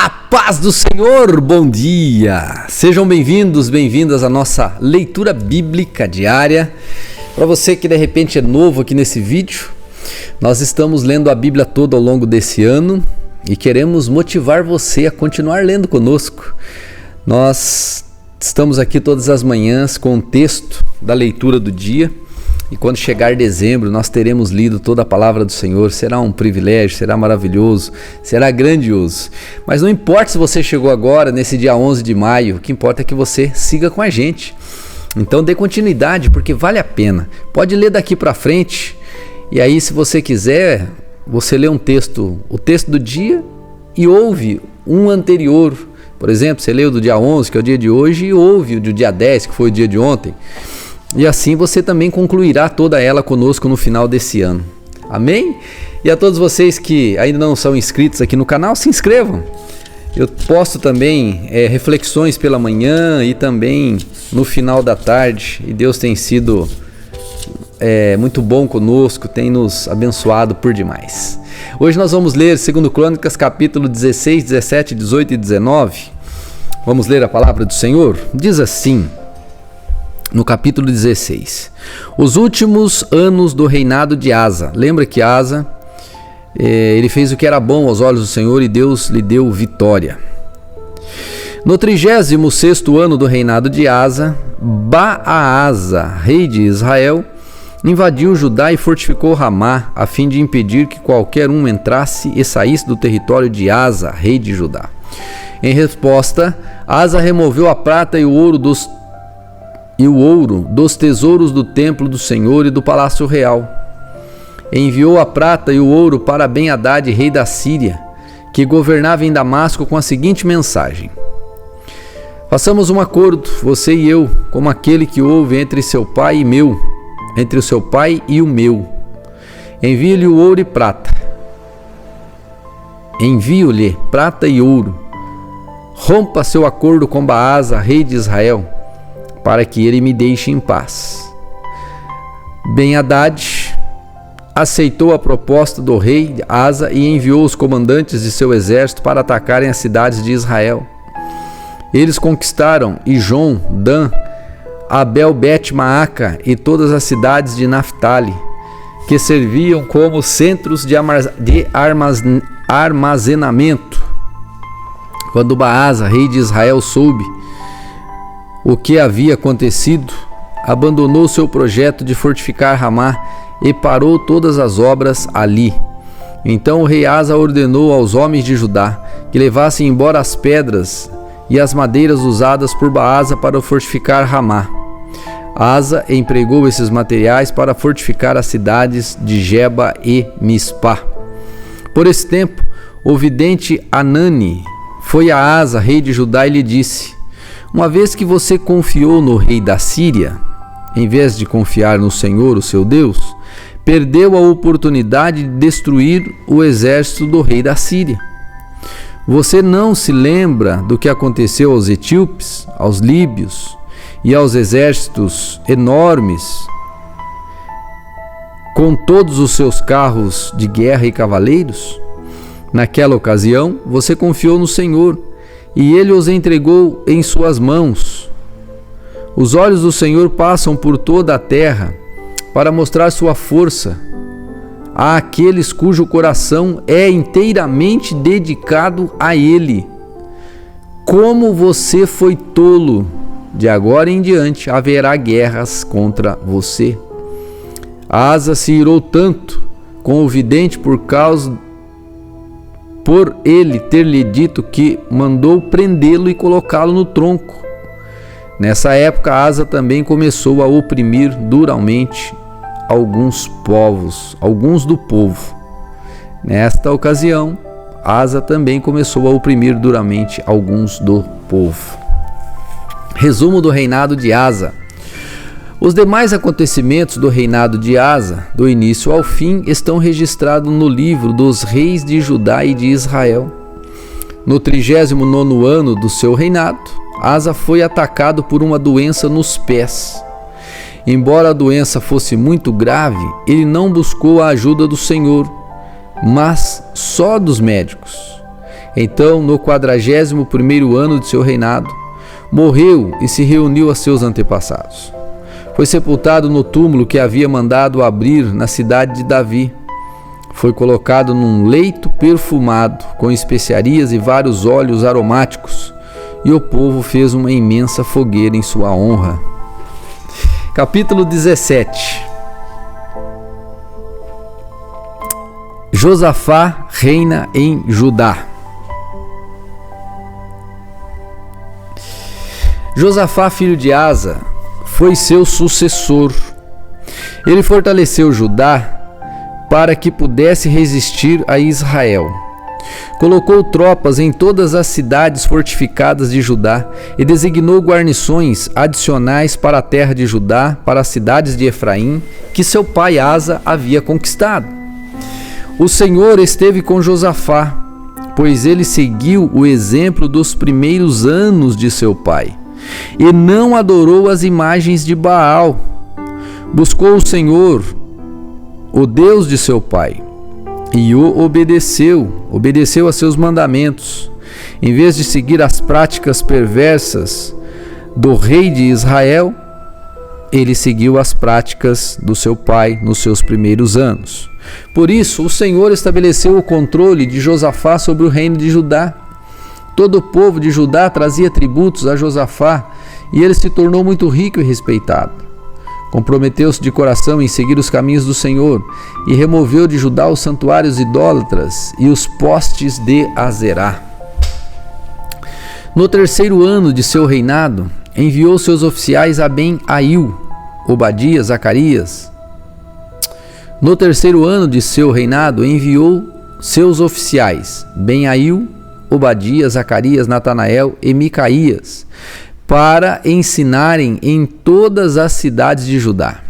A paz do Senhor, bom dia! Sejam bem-vindos, bem-vindas à nossa leitura bíblica diária. Para você que de repente é novo aqui nesse vídeo, nós estamos lendo a Bíblia toda ao longo desse ano e queremos motivar você a continuar lendo conosco. Nós estamos aqui todas as manhãs com o texto da leitura do dia. E quando chegar dezembro, nós teremos lido toda a palavra do Senhor. Será um privilégio, será maravilhoso, será grandioso. Mas não importa se você chegou agora, nesse dia 11 de maio, o que importa é que você siga com a gente. Então dê continuidade, porque vale a pena. Pode ler daqui para frente, e aí se você quiser, você lê um texto, o texto do dia, e ouve um anterior. Por exemplo, você leu do dia 11, que é o dia de hoje, e ouve o do dia 10, que foi o dia de ontem. E assim você também concluirá toda ela conosco no final desse ano. Amém? E a todos vocês que ainda não são inscritos aqui no canal, se inscrevam. Eu posto também reflexões pela manhã e também no final da tarde. E Deus tem sido muito bom conosco, tem nos abençoado por demais. Hoje nós vamos ler 2 Crônicas capítulo 16, 17, 18 e 19. Vamos ler a palavra do Senhor? Diz assim... No capítulo 16, os últimos anos do reinado de Asa. Lembra que Asa, ele fez o que era bom aos olhos do Senhor e Deus lhe deu vitória. No 36º ano do reinado de Asa, Baasa, rei de Israel, invadiu Judá e fortificou Ramá, a fim de impedir que qualquer um entrasse e saísse do território de Asa, rei de Judá. Em resposta, Asa removeu a prata e o ouro dos tesouros do templo do Senhor e do palácio real. Enviou a prata e o ouro para Ben-Hadad, rei da Síria, que governava em Damasco, com a seguinte mensagem: façamos um acordo, você e eu, como aquele que houve entre seu pai e meu, entre o seu pai e o meu. Envie-lhe o ouro e prata. Envio-lhe prata e ouro. Rompa seu acordo com Baasa, rei de Israel, para que ele me deixe em paz. Ben-Hadad aceitou a proposta do rei Asa e enviou os comandantes de seu exército para atacarem as cidades de Israel. Eles conquistaram Ijon, Dan, Abel-Bet-Maaca e todas as cidades de Naftali, que serviam como centros de armazenamento. Quando Baasa, rei de Israel, soube o que havia acontecido, abandonou seu projeto de fortificar Ramá e parou todas as obras ali. Então o rei Asa ordenou aos homens de Judá que levassem embora as pedras e as madeiras usadas por Baasa para fortificar Ramá. Asa empregou esses materiais para fortificar as cidades de Geba e Mispá. Por esse tempo, o vidente Anani foi a Asa, rei de Judá, e lhe disse: uma vez que você confiou no rei da Síria, em vez de confiar no Senhor, o seu Deus, perdeu a oportunidade de destruir o exército do rei da Síria. Você não se lembra do que aconteceu aos etíopes, aos líbios e aos exércitos enormes, com todos os seus carros de guerra e cavaleiros? Naquela ocasião, você confiou no Senhor, e ele os entregou em suas mãos. Os olhos do Senhor passam por toda a terra para mostrar sua força àqueles cujo coração é inteiramente dedicado a ele. Como você foi tolo, de agora em diante haverá guerras contra você. Asa se irou tanto com o vidente por ele ter lhe dito que mandou prendê-lo e colocá-lo no tronco. Nessa época, Asa também começou a oprimir duramente alguns do povo. Nesta ocasião, Asa também começou a oprimir duramente alguns do povo. Resumo do reinado de Asa. Os demais acontecimentos do reinado de Asa, do início ao fim, estão registrados no livro dos reis de Judá e de Israel. No 39º ano do seu reinado, Asa foi atacado por uma doença nos pés. Embora a doença fosse muito grave, ele não buscou a ajuda do Senhor, mas só dos médicos. Então, no 41º ano de seu reinado, morreu e se reuniu a seus antepassados. Foi sepultado no túmulo que havia mandado abrir na cidade de Davi. Foi colocado num leito perfumado, com especiarias e vários óleos aromáticos, e o povo fez uma imensa fogueira em sua honra. Capítulo 17. Josafá reina em Judá. Josafá, filho de Asa, foi seu sucessor. Ele fortaleceu Judá para que pudesse resistir a Israel. Colocou tropas em todas as cidades fortificadas de Judá e designou guarnições adicionais para a terra de Judá, para as cidades de Efraim, que seu pai Asa havia conquistado. O Senhor esteve com Josafá, pois ele seguiu o exemplo dos primeiros anos de seu pai e não adorou as imagens de Baal. Buscou o Senhor, o Deus de seu pai, e o obedeceu a seus mandamentos. Em vez de seguir as práticas perversas do rei de Israel, ele seguiu as práticas do seu pai nos seus primeiros anos. Por isso, o Senhor estabeleceu o controle de Josafá sobre o reino de Judá. Todo o povo de Judá trazia tributos a Josafá, e ele se tornou muito rico e respeitado. Comprometeu-se de coração em seguir os caminhos do Senhor e removeu de Judá os santuários idólatras e os postes de Azerá. No 3º ano de seu reinado, enviou seus oficiais a Ben-Ail, Obadias, Zacarias. No 3º ano de seu reinado, enviou seus oficiais Ben-Ail, Obadias, Zacarias, Natanael e Micaías, para ensinarem em todas as cidades de Judá.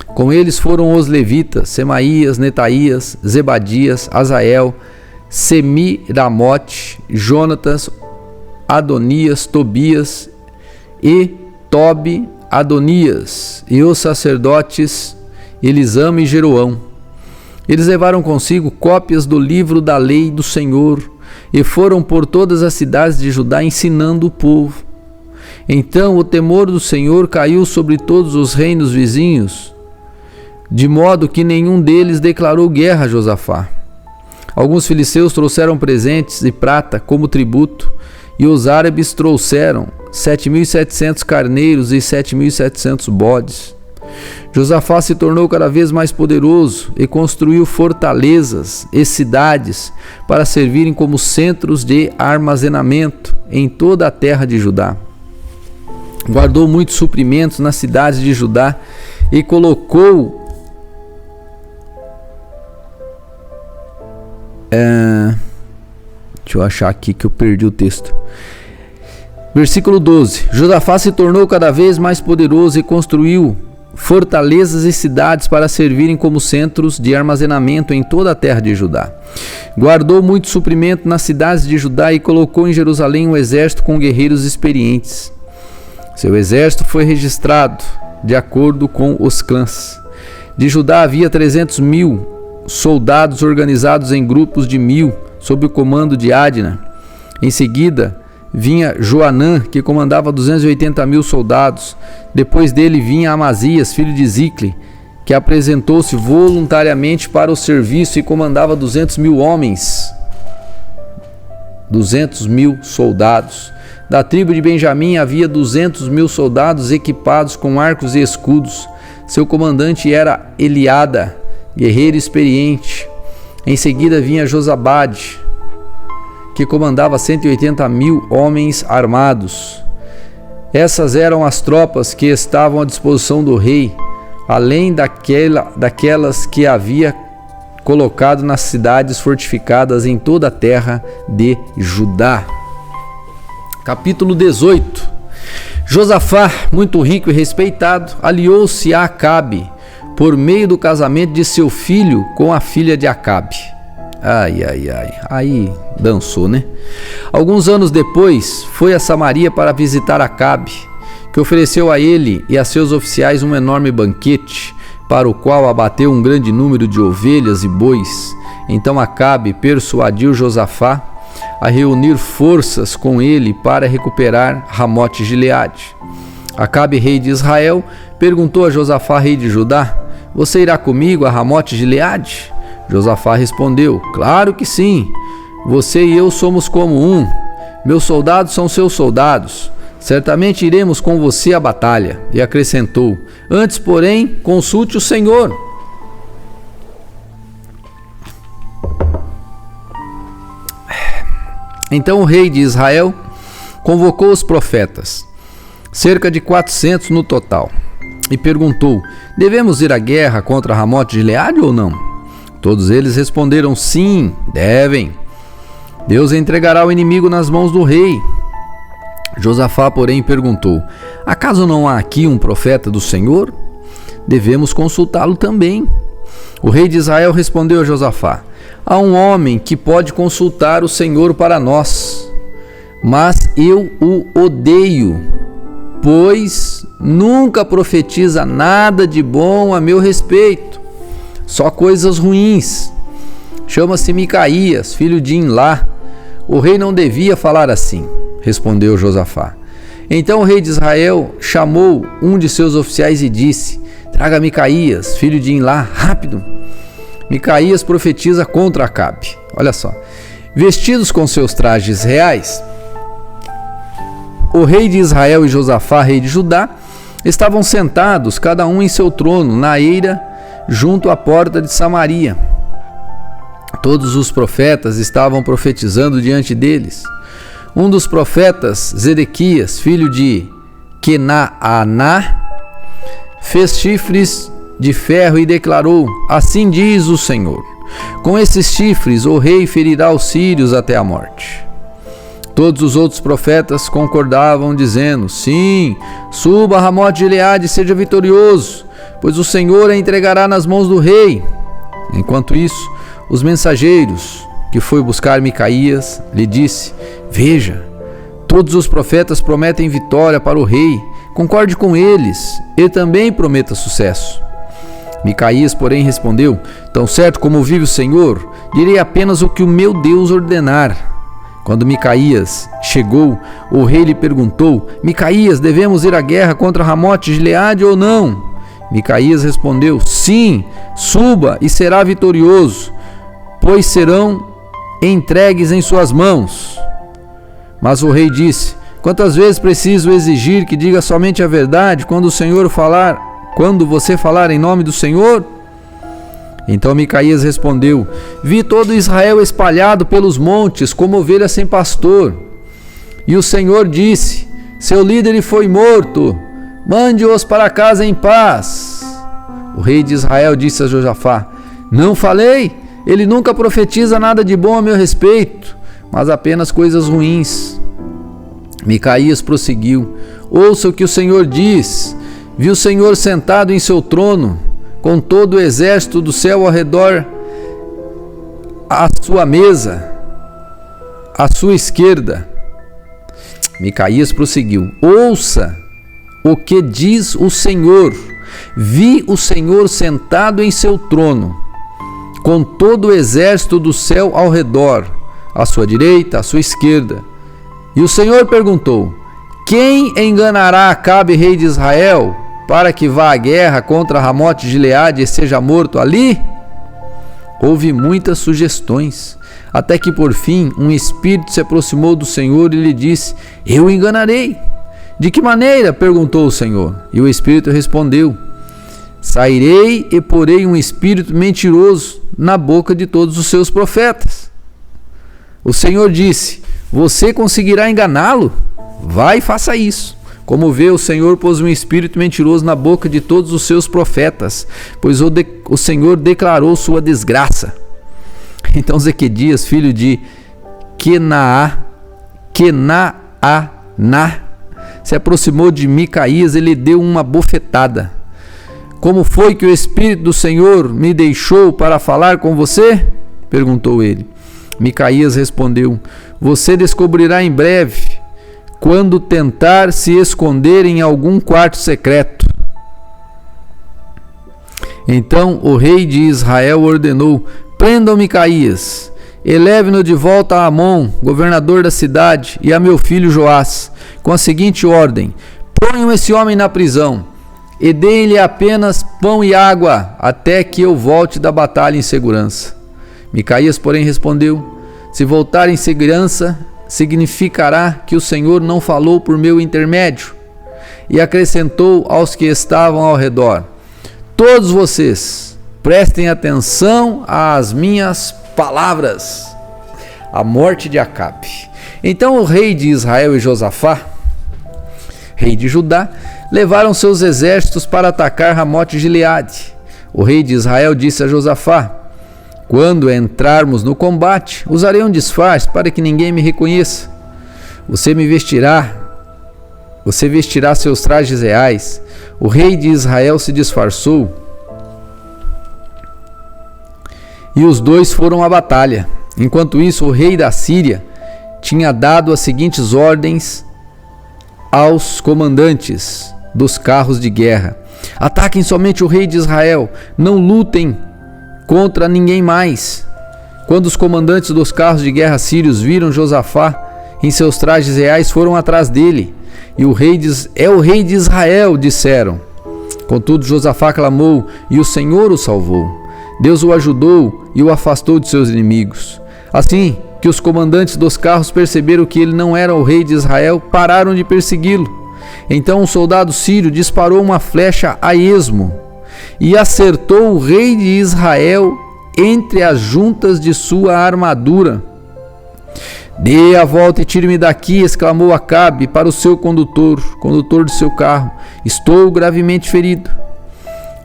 Com eles foram os levitas, Semaías, Netaías, Zebadias, Azael, Semiramote, Jonatas, Adonias, Tobias e Tobi, Adonias, e os sacerdotes Elisama e Jeroão. Eles levaram consigo cópias do livro da lei do Senhor e foram por todas as cidades de Judá ensinando o povo. Então o temor do Senhor caiu sobre todos os reinos vizinhos, de modo que nenhum deles declarou guerra a Josafá. Alguns filisteus trouxeram presentes de prata como tributo, e os árabes trouxeram 7.700 carneiros e 7.700 bodes. Josafá se tornou cada vez mais poderoso e construiu fortalezas e cidades para servirem como centros de armazenamento em toda a terra de Judá. Guardou muitos suprimentos nas cidades de Judá e colocou deixa eu achar aqui que eu perdi o texto. Versículo 12. Josafá se tornou cada vez mais poderoso e construiu fortalezas e cidades para servirem como centros de armazenamento em toda a terra de Judá. Guardou muito suprimento nas cidades de Judá e colocou em Jerusalém um exército com guerreiros experientes. Seu exército foi registrado de acordo com os clãs. De Judá havia 300.000 soldados organizados em grupos de 1.000, sob o comando de Adna. Em seguida, vinha Joanã, que comandava 280.000 soldados. Depois dele vinha Amazias, filho de Zicli, que apresentou-se voluntariamente para o serviço e comandava 200.000 homens. 200.000 soldados. Da tribo de Benjamim havia 200.000 soldados equipados com arcos e escudos. Seu comandante era Eliada, guerreiro experiente. Em seguida vinha Josabade, que comandava 180.000 homens armados. Essas eram as tropas que estavam à disposição do rei, além daquelas que havia colocado nas cidades fortificadas em toda a terra de Judá. Capítulo 18. Josafá, muito rico e respeitado, aliou-se a Acabe por meio do casamento de seu filho com a filha de Acabe. Aí dançou, né? Alguns anos depois, foi a Samaria para visitar Acabe, que ofereceu a ele e a seus oficiais um enorme banquete, para o qual abateu um grande número de ovelhas e bois. Então Acabe persuadiu Josafá a reunir forças com ele para recuperar Ramote-Gileade. Acabe, rei de Israel, perguntou a Josafá, rei de Judá: você irá comigo a Ramote-Gileade? Josafá respondeu: claro que sim. Você e eu somos como um. Meus soldados são seus soldados. Certamente iremos com você à batalha. E acrescentou: antes, porém, consulte o Senhor. Então o rei de Israel convocou os profetas, cerca de 400 no total, e perguntou: devemos ir à guerra contra Ramote-Gileade ou não? Todos eles responderam: sim, devem. Deus entregará o inimigo nas mãos do rei. Josafá, porém, perguntou: acaso não há aqui um profeta do Senhor? Devemos consultá-lo também. O rei de Israel respondeu a Josafá: há um homem que pode consultar o Senhor para nós, mas eu o odeio, pois nunca profetiza nada de bom a meu respeito, só coisas ruins. Chama-se Micaías, filho de Imlá. O rei não devia falar assim, respondeu Josafá. Então o rei de Israel chamou um de seus oficiais e disse: traga Micaías, filho de Imlá, rápido. Micaías profetiza contra Acabe. Olha só. Vestidos com seus trajes reais, o rei de Israel e Josafá, rei de Judá, estavam sentados, cada um em seu trono, na eira, junto à porta de Samaria. Todos os profetas estavam profetizando diante deles. Um dos profetas, Zedequias, filho de Kenaaná, fez chifres de ferro e declarou: assim diz o Senhor, com esses chifres o rei ferirá os sírios até a morte. Todos os outros profetas concordavam, dizendo: sim, suba a Ramote-Gileade e seja vitorioso, pois o Senhor a entregará nas mãos do rei. Enquanto isso, os mensageiros que foi buscar Micaías lhe disse: veja, todos os profetas prometem vitória para o rei, concorde com eles, ele também prometa sucesso. Micaías, porém, respondeu: tão certo como vive o Senhor, direi apenas o que o meu Deus ordenar. Quando Micaías chegou, o rei lhe perguntou: Micaías, devemos ir à guerra contra Ramote-Gileade ou não? Micaías respondeu: sim, suba e será vitorioso, pois serão entregues em suas mãos. Mas o rei disse: quantas vezes preciso exigir que diga somente a verdade quando você falar em nome do Senhor? Então Micaías respondeu: vi todo Israel espalhado pelos montes como ovelhas sem pastor. E o Senhor disse: seu líder foi morto, mande-os para casa em paz. O rei de Israel disse a Josafá: não falei? Ele nunca profetiza nada de bom a meu respeito, mas apenas coisas ruins. Micaías prosseguiu: ouça o que o Senhor diz. Vi o Senhor sentado em seu trono, com todo o exército do céu ao redor, à sua mesa, à sua esquerda. Micaías prosseguiu: ouça o que diz o Senhor. Vi o Senhor sentado em seu trono, com todo o exército do céu ao redor, à sua direita, à sua esquerda. E o Senhor perguntou: quem enganará Acabe, rei de Israel, para que vá à guerra contra Ramote-Gileade e seja morto ali? Houve muitas sugestões, até que por fim um espírito se aproximou do Senhor e lhe disse: eu o enganarei. De que maneira? Perguntou o Senhor. E o espírito respondeu: sairei e porei um espírito mentiroso na boca de todos os seus profetas. O Senhor disse: você conseguirá enganá-lo? Vai e faça isso. Como vê, o Senhor pôs um espírito mentiroso na boca de todos os seus profetas, pois o Senhor declarou sua desgraça. Então Zequedias, filho de Kenaaná, se aproximou de Micaías e lhe deu uma bofetada. Como foi que o Espírito do Senhor me deixou para falar com você? Perguntou ele. Micaías respondeu: você descobrirá em breve, quando tentar se esconder em algum quarto secreto. Então o rei de Israel ordenou: prendam Micaías eleve-no de volta a Amon, governador da cidade, e a meu filho Joás, com a seguinte ordem: ponham esse homem na prisão, e deem-lhe apenas pão e água, até que eu volte da batalha em segurança. Micaías, porém, respondeu: se voltar em segurança, significará que o Senhor não falou por meu intermédio. E acrescentou aos que estavam ao redor: todos vocês, prestem atenção às minhas palavras. A morte de Acabe. Então o rei de Israel e Josafá, rei de Judá, levaram seus exércitos para atacar Ramote de Gileade. O rei de Israel disse a Josafá: quando entrarmos no combate, usarei um disfarce para que ninguém me reconheça. Você vestirá seus trajes reais. O rei de Israel se disfarçou e os dois foram à batalha. Enquanto isso, o rei da Síria tinha dado as seguintes ordens aos comandantes dos carros de guerra: ataquem somente o rei de Israel, não lutem contra ninguém mais. Quando os comandantes dos carros de guerra sírios viram Josafá em seus trajes reais, foram atrás dele. E o rei é o rei de Israel, disseram. Contudo, Josafá clamou e o Senhor o salvou. Deus o ajudou e o afastou de seus inimigos. Assim que os comandantes dos carros perceberam que ele não era o rei de Israel, pararam de persegui-lo. Então um soldado sírio disparou uma flecha a esmo e acertou o rei de Israel entre as juntas de sua armadura. Dê a volta e tire-me daqui, exclamou Acabe para o seu condutor de seu carro. Estou gravemente ferido.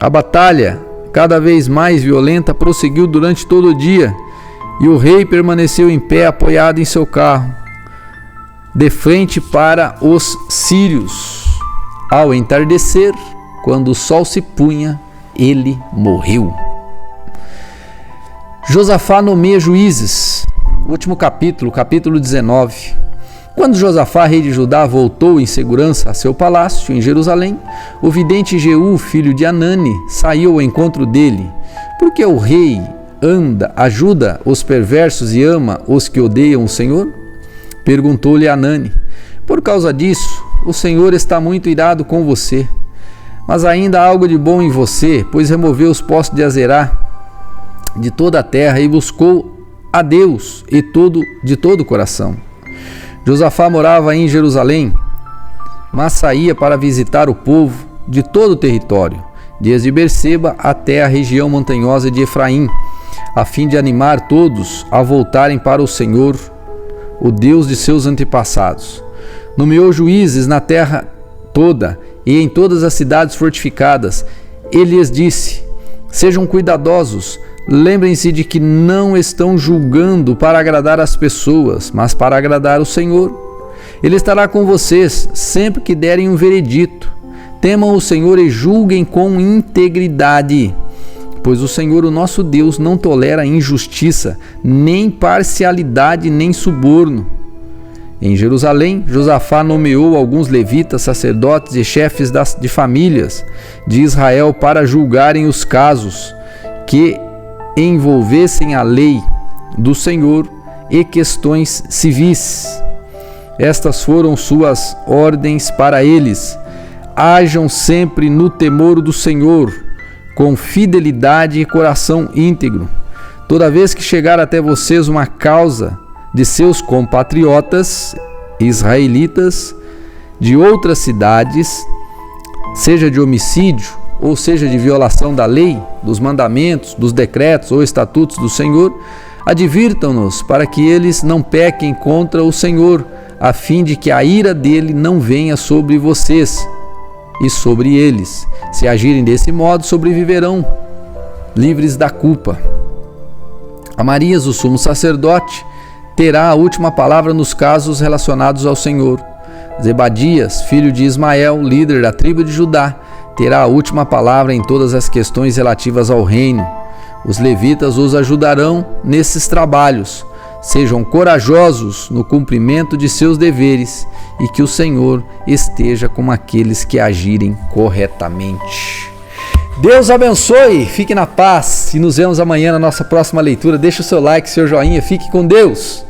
A batalha, cada vez mais violenta, prosseguiu durante todo o dia, e o rei permaneceu em pé, apoiado em seu carro, de frente para os sírios. Ao entardecer, quando o sol se punha, ele morreu. Josafá nomeia juízes. Último capítulo, capítulo 19. Quando Josafá, rei de Judá, voltou em segurança a seu palácio em Jerusalém, o vidente Jeú, filho de Anani, saiu ao encontro dele. Porque o rei ajuda os perversos e ama os que odeiam o Senhor? Perguntou-lhe Anani. Por causa disso, o Senhor está muito irado com você. Mas ainda há algo de bom em você, pois removeu os poços de Azerá de toda a terra e buscou a Deus de todo o coração. Josafá morava em Jerusalém, mas saía para visitar o povo de todo o território, desde Berseba até a região montanhosa de Efraim, a fim de animar todos a voltarem para o Senhor, o Deus de seus antepassados. Nomeou juízes na terra toda e em todas as cidades fortificadas. Ele lhes disse: sejam cuidadosos, lembrem-se de que não estão julgando para agradar as pessoas, mas para agradar o Senhor. Ele estará com vocês sempre que derem um veredito. Temam o Senhor e julguem com integridade, pois o Senhor, o nosso Deus, não tolera injustiça, nem parcialidade, nem suborno. Em Jerusalém, Josafá nomeou alguns levitas, sacerdotes e chefes de famílias de Israel para julgarem os casos que envolvessem a lei do Senhor e questões civis. Estas foram suas ordens para eles: hajam sempre no temor do Senhor, com fidelidade e coração íntegro. Toda vez que chegar até vocês uma causa de seus compatriotas israelitas de outras cidades, seja de homicídio, ou seja de violação da lei, dos mandamentos, dos decretos ou estatutos do Senhor, advirtam-nos para que eles não pequem contra o Senhor, a fim de que a ira dele não venha sobre vocês e sobre eles. Se agirem desse modo, sobreviverão livres da culpa. Amarias, o sumo sacerdote, terá a última palavra nos casos relacionados ao Senhor. Zebadias, filho de Ismael, líder da tribo de Judá, terá a última palavra em todas as questões relativas ao reino. Os levitas os ajudarão nesses trabalhos. Sejam corajosos no cumprimento de seus deveres e que o Senhor esteja com aqueles que agirem corretamente. Deus abençoe, fique na paz e nos vemos amanhã na nossa próxima leitura. Deixa o seu like, seu joinha, fique com Deus.